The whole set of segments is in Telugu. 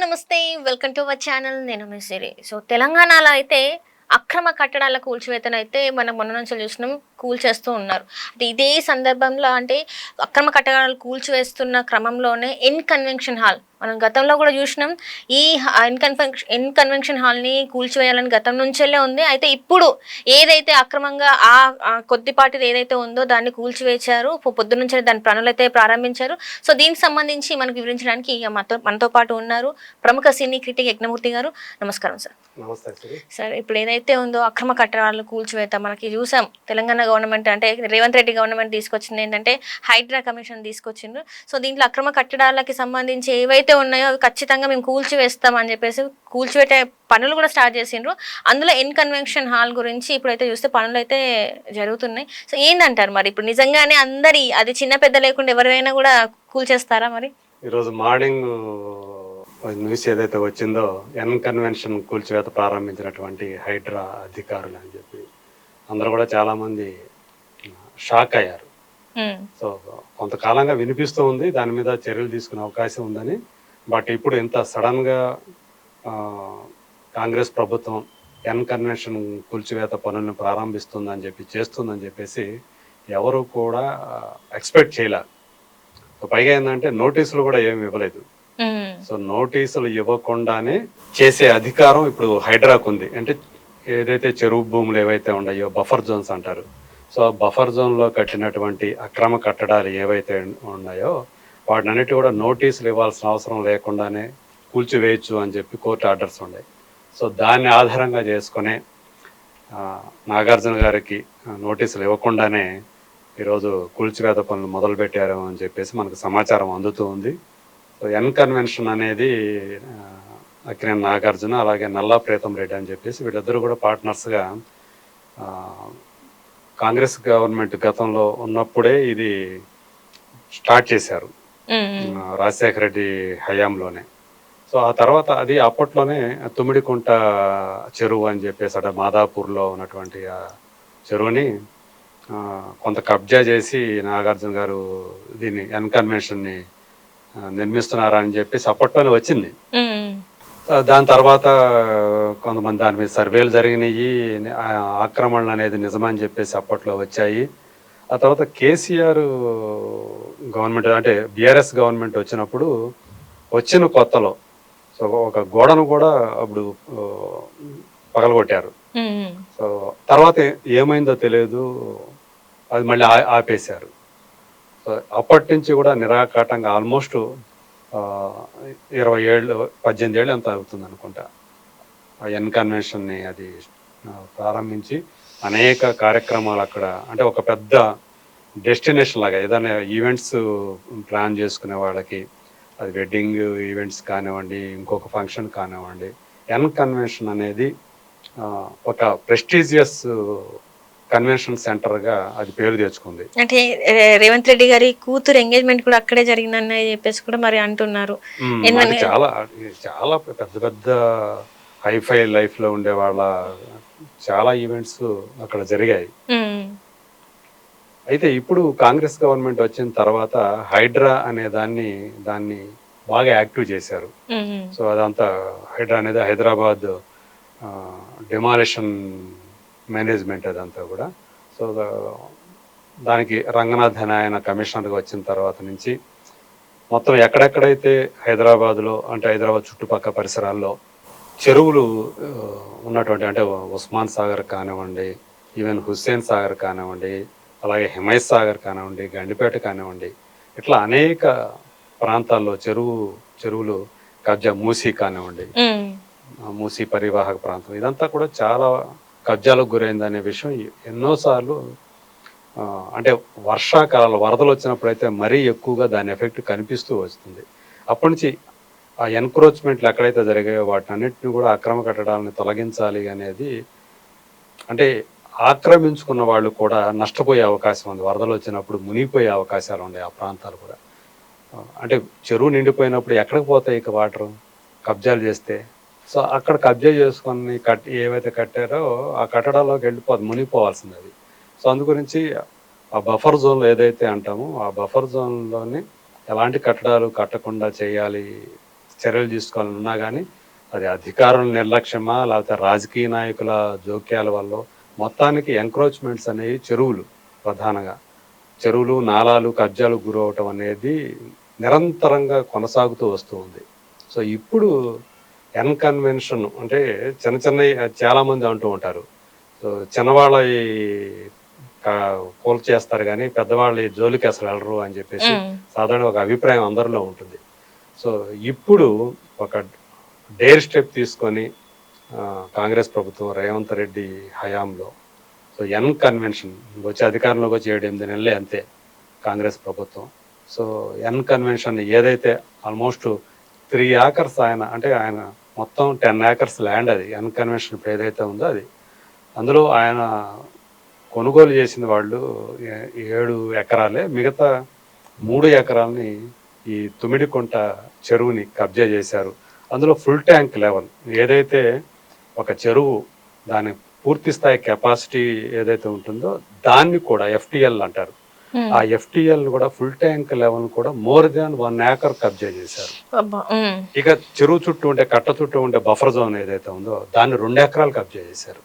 నమస్తే. Welcome to our channel. నేను మీ సిరి. తెలంగాణలో అయితే అక్రమ కట్టడాల కూల్చివేతనైతే మనం మొన్న నుంచి చూస్తున్నాం. కూల్చేస్తూ ఉన్నారు. ఇదే సందర్భంలో అంటే అక్రమ కట్టడాలు కూల్చివేస్తున్న క్రమంలోనే కన్వెన్షన్ హాల్ మనం గతంలో కూడా చూసినాం. ఈ కన్వెన్షన్ హాల్‌ని కూల్చివేయాలని గతం నుంచెల్లే ఉంది. అయితే ఇప్పుడు ఏదైతే అక్రమంగా కొద్దిపాటిది ఏదైతే ఉందో దాన్ని కూల్చివేశారు. పొద్దున్నుంచే దాని పనులైతే ప్రారంభించారు. దీనికి సంబంధించి మనకు వివరించడానికి మనతో పాటు ఉన్నారు ప్రముఖ సినీ క్రిటిక్ యజ్ఞమూర్తి గారు. నమస్కారం సార్. నమస్తే సార్. సార్ ఇప్పుడు ఏదైతే ఉందో అక్రమ కట్టడాలు కూల్చివేత మనకి చూసాం. తెలంగాణ గవర్నమెంట్ అంటే రేవంత్ రెడ్డి గవర్నమెంట్ తీసుకొచ్చింది ఏంటంటే హైడ్రా కమిషన్ తీసుకొచ్చిండ్రు. దీంట్లో అక్రమ కట్టడాలకి సంబంధించి ఏవైతే ఉన్నాయో అవి ఖచ్చితంగా మేము కూల్చివేస్తాం అని చెప్పేసి కూల్చివేటే పనులు కూడా స్టార్ట్ చేసిండ్రు. అందులో కన్వెన్షన్ హాల్ గురించి ఇప్పుడైతే చూస్తే పనులు అయితే జరుగుతున్నాయి. ఏందంటారు మరి ఇప్పుడు నిజంగానే అందరి అది చిన్న పెద్ద లేకుండా ఎవరైనా కూడా కూల్చేస్తారా మరి? ఈరోజు మార్నింగ్ న్యూస్ ఏదైతే వచ్చిందో కన్వెన్షన్ కూల్చివేత ప్రారంభించినటువంటి హైడ్రా అధికారులు అని చెప్పి అందరూ కూడా చాలా మంది షాక్ అయ్యారు. సో కొంతకాలంగా వినిపిస్తూ ఉంది దాని మీద చర్యలు తీసుకునే అవకాశం ఉందని. బట్ ఇప్పుడు ఇంత సడన్ గా కాంగ్రెస్ ప్రభుత్వం కన్వెన్షన్ కూల్చివేత పనులను ప్రారంభిస్తుందని చెప్పి చేస్తుందని చెప్పేసి ఎవరు కూడా ఎక్స్పెక్ట్ చేయలేదు. పైగా ఏంటంటే నోటీసులు కూడా ఏమి ఇవ్వలేదు. సో నోటీసులు ఇవ్వకుండానే చేసే అధికారం ఇప్పుడు హైడ్రాకు ఉంది. అంటే ఏదైతే చెరువు భూములు ఏవైతే ఉన్నాయో బఫర్ జోన్స్ అంటారు. సో బఫర్ జోన్ లో కట్టినటువంటి అక్రమ కట్టడాలు ఏవైతే ఉన్నాయో వాటినన్నిటి కూడా నోటీసులు ఇవ్వాల్సిన అవసరం లేకుండానే కూల్చివేయచ్చు అని చెప్పి కోర్టు ఆర్డర్స్ ఉన్నాయి. సో దాన్ని ఆధారంగా చేసుకునే నాగార్జున గారికి నోటీసులు ఇవ్వకుండానే ఈరోజు కూల్చివేత పనులు మొదలు పెట్టారు అని చెప్పేసి మనకు సమాచారం అందుతూ ఉంది. సో కన్వెన్షన్ అనేది అక్కినేని నాగార్జున అలాగే నల్లా ప్రీతం రెడ్డి అని చెప్పేసి వీళ్ళిద్దరూ కూడా పార్ట్నర్స్గా కాంగ్రెస్ గవర్నమెంట్ గతంలో ఉన్నప్పుడే ఇది స్టార్ట్ చేశారు, రాజశేఖర రెడ్డి హయాంలోనే. సో ఆ తర్వాత అది అప్పట్లోనే తుమ్మిడికుంట చెరువు అని చెప్పేసి అంటే మాదాపూర్లో ఉన్నటువంటి ఆ చెరువుని కొంత కబ్జా చేసి నాగార్జున గారు దీన్ని కన్వెన్షన్ని నిర్మిస్తున్నారా అని చెప్పేసి అప్పట్లోనే వచ్చింది. దాని తర్వాత కొంతమంది దాని మీద సర్వేలు జరిగినాయి, ఆక్రమణలు అనేది నిజమని చెప్పేసి అప్పట్లో వచ్చాయి. ఆ తర్వాత కేసీఆర్ గవర్నమెంట్ అంటే బీఆర్ఎస్ గవర్నమెంట్ వచ్చినప్పుడు వచ్చిన కొత్తలో సో ఒక గోడను కూడా అప్పుడు పగలగొట్టారు. సో తర్వాత ఏమైందో తెలియదు, అది మళ్ళీ ఆపేశారు. సో అప్పటి నుంచి కూడా నిరాఘాటంగా ఆల్మోస్ట్ 20 ఏళ్ళు 18 ఏళ్ళు ఎంత అవుతుంది అనుకుంటా కన్వెన్షన్ని అది ప్రారంభించి అనేక కార్యక్రమాలు అక్కడ అంటే ఒక పెద్ద డెస్టినేషన్ లాగా ఏదైనా ఈవెంట్స్ ప్లాన్ చేసుకునే వాళ్ళకి అది వెడ్డింగ్ ఈవెంట్స్ కానివ్వండి ఇంకొక ఫంక్షన్ కానివ్వండి కన్వెన్షన్ అనేది ఒక ప్రెస్టీజియస్ కన్వెన్షన్ సెంటర్ గా అది పేరు తెచ్చుకుంది. అంటే రేవంత్ రెడ్డి గారి కూతురు ఎంగేజ్మెంట్ కూడా అక్కడే జరిగిందని చెప్పేసి కూడా మరి అంటున్నారు. చాలా చాలా పెద్ద పెద్ద హైఫై లైఫ్ లో ఉండే వాళ్ళ చాలా ఈవెంట్స్ అక్కడ జరిగాయి. అయితే ఇప్పుడు కాంగ్రెస్ గవర్నమెంట్ వచ్చిన తర్వాత హైడ్రా అనే దాన్ని బాగా యాక్టివ్ చేశారు. సో అదంతా హైడ్రా అనేది హైదరాబాద్ డెమాలిషన్ మేనేజ్మెంట్ అదంతా కూడా. సో దానికి రంగనాథ్ ఆయన కమిషనర్గా వచ్చిన తర్వాత నుంచి మొత్తం ఎక్కడెక్కడైతే హైదరాబాద్లో అంటే హైదరాబాద్ చుట్టుపక్కల పరిసరాల్లో చెరువులు ఉన్నటువంటి అంటే ఉస్మాన్ సాగర్ కానివ్వండి, ఈవెన్ హుస్సేన్ సాగర్ కానివ్వండి, అలాగే హిమయత్ సాగర్ కానివ్వండి, గండిపేట కానివ్వండి, ఇట్లా అనేక ప్రాంతాల్లో చెరువులు కబ్జా మూసీ కానివ్వండి, మూసీ పరివాహక ప్రాంతం ఇదంతా కూడా చాలా కబ్జాలకు గురైంది అనే విషయం ఎన్నోసార్లు అంటే వర్షాకాలంలో వరదలు వచ్చినప్పుడు అయితే మరీ ఎక్కువగా దాని ఎఫెక్ట్ కనిపిస్తూ వస్తుంది. అప్పటి నుంచి ఆ ఎన్క్రోచ్మెంట్లు ఎక్కడైతే జరిగాయో వాటినన్నింటినీ కూడా అక్రమ కట్టడాలను తొలగించాలి అనేది అంటే ఆక్రమించుకున్న వాళ్ళు కూడా నష్టపోయే అవకాశం ఉంది. వరదలు వచ్చినప్పుడు మునిగిపోయే అవకాశాలు ఉన్నాయి ఆ ప్రాంతాలు కూడా. అంటే చెరువు నిండిపోయినప్పుడు ఎక్కడికి పోతాయి ఇక వాటర్ కబ్జాలు చేస్తే. సో అక్కడ కబ్జా చేసుకొని ఏవైతే కట్టారో ఆ కట్టడాల్లోకి వెళ్ళిపోదు, మునిగిపోవాల్సింది అది. సో అందు గురించి ఆ బఫర్ జోన్లో ఏదైతే అంటామో ఆ బఫర్ జోన్లోని ఎలాంటి కట్టడాలు కట్టకుండా చేయాలి, చర్యలు తీసుకోవాలన్నా కానీ అది అధికారుల నిర్లక్ష్యమా లేకపోతే రాజకీయ నాయకుల జోక్యాల వల్ల మొత్తానికి ఎంక్రోచ్మెంట్స్ అనేవి చెరువులు ప్రధానంగా చెరువులు నాలాలు కబ్జాలు గురవటం అనేది నిరంతరంగా కొనసాగుతూ వస్తూ ఉంది. సో ఇప్పుడు ఎన్కన్వెన్షన్ అంటే చిన్న చిన్నవి చాలా మంది అంటూ ఉంటారు. సో చిన్నవాళ్ళ పోల్ చేస్తారు కానీ పెద్దవాళ్ళ జోలికి అసలు వెళ్ళరు అని చెప్పేసి సాధారణ ఒక అభిప్రాయం అందరిలో ఉంటుంది. సో ఇప్పుడు ఒక డేర్ స్టెప్ తీసుకొని కాంగ్రెస్ ప్రభుత్వం రేవంత్ రెడ్డి హయాంలో సో కన్వెన్షన్ వచ్చి అధికారంలోకి వచ్చి 7-8 నెలలే అంతే కాంగ్రెస్ ప్రభుత్వం. సో కన్వెన్షన్ ఏదైతే ఆల్మోస్ట్ 3 acres ఆయన మొత్తం 10 acres ల్యాండ్ అది కన్వెన్షన్ ఇప్పుడు ఏదైతే ఉందో అది అందులో ఆయన కొనుగోలు చేసిన వాళ్ళు 7 ఎకరాలే, మిగతా 3 ఎకరాలని ఈ తుమిడికుంట చెరువుని కబ్జా చేశారు. అందులో ఫుల్ ట్యాంక్ లెవెల్ ఏదైతే ఒక చెరువు దాని పూర్తి స్థాయి కెపాసిటీ ఏదైతే ఉంటుందో దాన్ని కూడా FTL అంటారు. ఆ FTL కూడా ఫుల్ ట్యాంక్ లెవెల్ కూడా మోర్ దాన్ 1 acre కబ్జా చేశారు. ఇక చెరువు చుట్టూ ఉండే కట్ట చుట్టూ ఉండే బఫర్ జోన్ ఏదైతే ఉందో దాన్ని 2 ఎకరాలు కబ్జా చేశారు.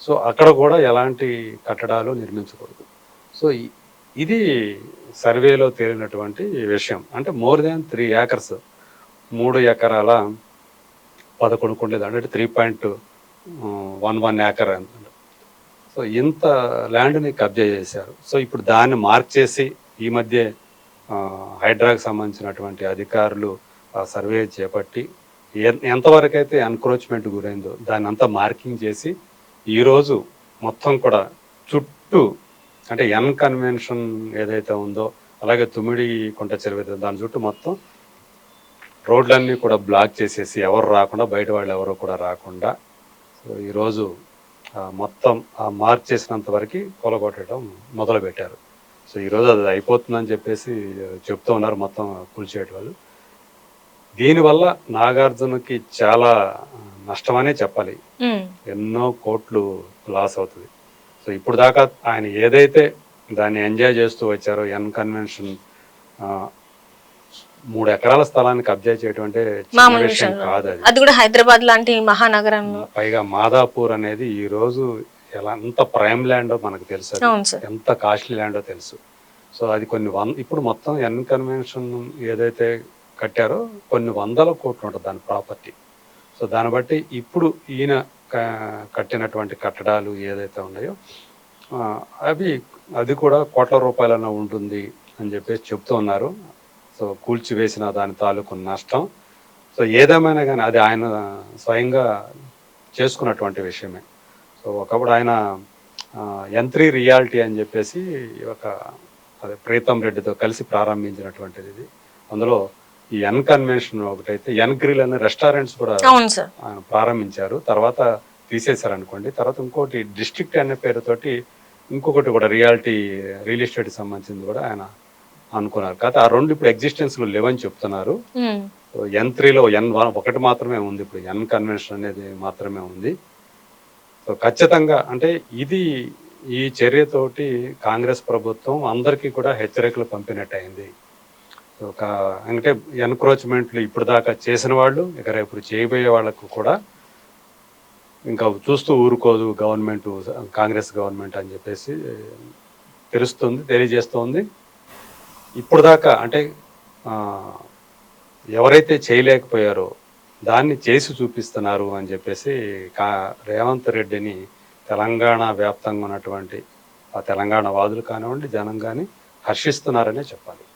సో అక్కడ కూడా ఎలాంటి కట్టడాలు నిర్మించకూడదు. సో ఇది సర్వేలో తేలినటువంటి విషయం. అంటే మోర్ దాన్ 3 acres 3 ఎకరాల 11 కుండేది అంటే 3.11 acre అంత. సో ఇంత ల్యాండ్ని కబ్జా చేశారు. సో ఇప్పుడు దాన్ని మార్క్ చేసి ఈ మధ్య హైడ్రాకి సంబంధించినటువంటి అధికారులు సర్వే చేపట్టి ఎంతవరకు అయితే ఎన్క్రోచ్మెంట్ గురైందో దాన్ని అంతా మార్కింగ్ చేసి ఈరోజు మొత్తం కూడా చుట్టూ అంటే కన్వెన్షన్ ఏదైతే ఉందో అలాగే తుమ్మిడి కుంట చెరువు దాని చుట్టూ మొత్తం రోడ్లన్నీ కూడా బ్లాక్ చేసేసి ఎవరు రాకుండా బయట వాళ్ళు ఎవరు కూడా రాకుండా సో ఈరోజు మొత్తం మార్క్ చేసినంత వరకు కొలగొట్టడం మొదలుపెట్టారు. సో ఈరోజు అది అయిపోతుందని చెప్పేసి చెప్తూ ఉన్నారు మొత్తం కూల్చేటి వాళ్ళు. దీనివల్ల నాగార్జునకి చాలా నష్టమనే చెప్పాలి. ఎన్నో కోట్లు లాస్ అవుతుంది. సో ఇప్పుడు దాకా ఆయన ఏదైతే దాన్ని ఎంజాయ్ చేస్తూ వచ్చారో కన్వెన్షన్ 3 ఎకరాల స్థలాన్ని కబ్జా చేయడం అంటే చిన్న విషయం కాదు. అది కూడా హైదరాబాద్ లాంటి మహానగరంలో పైగా మాదాపూర్ అనేది ఈ రోజు ఎంత ప్రైమ్ ల్యాండో మనకు తెలుసు, ఎంత కాస్ట్లీ ల్యాండో తెలుసు. సో అది ఇప్పుడు మొత్తం కన్వెన్షన్ ఏదైతే కట్టారో కొన్ని 100 కోట్లు ఉంటుంది దాని ప్రాపర్టీ. సో దాన్ని బట్టి ఇప్పుడు ఈయన కట్టినటువంటి కట్టడాలు ఏదైతే ఉన్నాయో అది కూడా కోట్ల రూపాయలన్నా ఉంటుంది అని చెప్పేసి చెప్తూ ఉన్నారు. సో కూల్చివేసిన దాని తాలూకు నష్టం. సో ఏదేమైనా కానీ అది ఆయన స్వయంగా చేసుకున్నటువంటి విషయమే. సో ఒకప్పుడు ఆయన N3 రియాలిటీ అని చెప్పేసి అదే ప్రీతం రెడ్డితో కలిసి ప్రారంభించినటువంటిది ఇది. అందులో ఈ కన్వెన్షన్ ఒకటైతే గ్రిల్ అనే రెస్టారెంట్స్ కూడా ఆయన ప్రారంభించారు. తర్వాత తీసేశారు అనుకోండి. తర్వాత ఇంకోటి డిస్ట్రిక్ట్ అనే పేరుతోటి ఇంకొకటి కూడా రియల్ ఎస్టేట్ సంబంధించింది కూడా ఆయన అనుకున్నారు. కాకపోతే ఆ 2 ఇప్పుడు ఎగ్జిస్టెన్స్ లో లేవని చెప్తున్నారు. N3లో ఒకటి మాత్రమే ఉంది, ఇప్పుడు కన్వెన్షన్ అనేది మాత్రమే ఉంది. సో ఖచ్చితంగా అంటే ఈ చర్యతోటి కాంగ్రెస్ ప్రభుత్వం అందరికీ కూడా హెచ్చరికలు పంపినట్టు అయింది. అంటే ఎన్క్రోచ్మెంట్లు ఇప్పుడు దాకా చేసిన వాళ్ళు ఇక రేపు చేయబోయే వాళ్ళకు కూడా ఇంకా చూస్తూ ఊరుకోదు గవర్నమెంట్, కాంగ్రెస్ గవర్నమెంట్ అని చెప్పేసి తెలియజేస్తోంది. ఇప్పుడు దాకా అంటే ఎవరైతే చేయలేకపోయారో దాన్ని చేసి చూపిస్తున్నారు అని చెప్పేసి రేవంత్ రెడ్డిని తెలంగాణ వ్యాప్తంగా ఉన్నటువంటి ఆ తెలంగాణ వాదులు కానివ్వండి జనం కానీ హర్షిస్తున్నారనే చెప్పాలి.